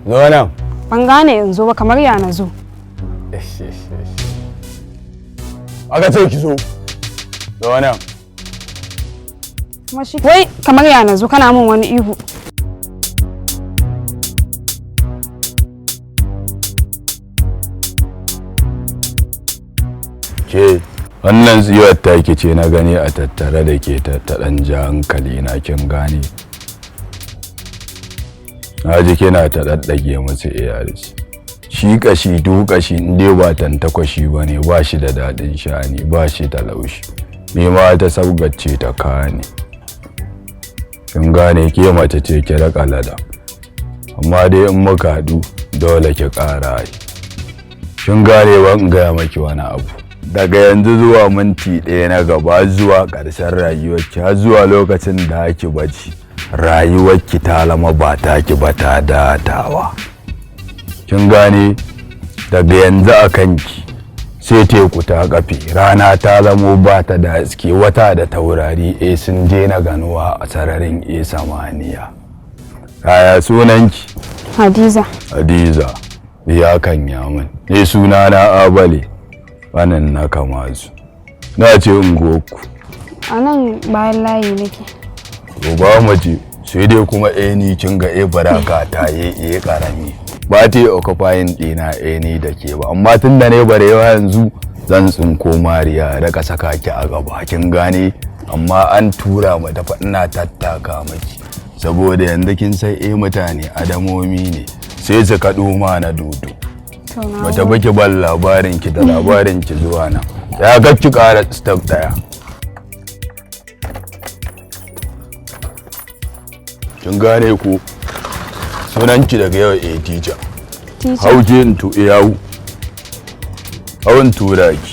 Zo nan. Ban gane yanzu ba kamar ya na zo. Aka ce ki zo. Zo nan. Wai kamar ya na zo kana min wani ihu. Ke wannan tsiyar take ce na gani a tattare da ke tattaɗan ja hankali na kin gane. Na ji kina ta daddage musu iyalci. Shi kashi kashi inda ba tantakwashi ba ne ba shi da daɗin sha'ani ba shi da laushi. Ni ma ta saugace ta kane. Kin gane ke mace ce ki raka lada. Amma dai in muka haɗu dole ki ƙara yi. Kin gane ba in gaya maki wani abu. Daga yanzu zuwa minti ɗaya na gaba zuwa ƙarshen rayuwarki har zuwa lokacin da ake bacci. Rayuwarki ta lama ba taki ba ta datawa. Kin gane daga yanzu a kanki sai teku ta kafe rana ta zamo ba ta da haske wata da taurari sun daina ganuwa a sararin samaniya. Kaya sunanki? Hadiza. Hadiza biya kan yamin. Ni suna na Abale wannan na Kamazu. Na ce ungoku. A nan bayan layi nake. Ba mace sai dai kuma ni kin ga baraka ta yi karami. Ba ta yi occupying dina ni da ke ba amma tun da ne barewa yanzu zan tsinko mariya daga saka ki a gaba kin gane amma an tura mu da ina tattaka miki saboda yanzu kin sai mutane adamomi ne sai su kaɗo ma na dodo. Wata baki ban labarin ki da labarin ki zuwa nan ya ga ki ƙara step ɗaya. Kin gane ko sunanki daga yau teacher. Hauje in tu iyawu. Hawan tura ki.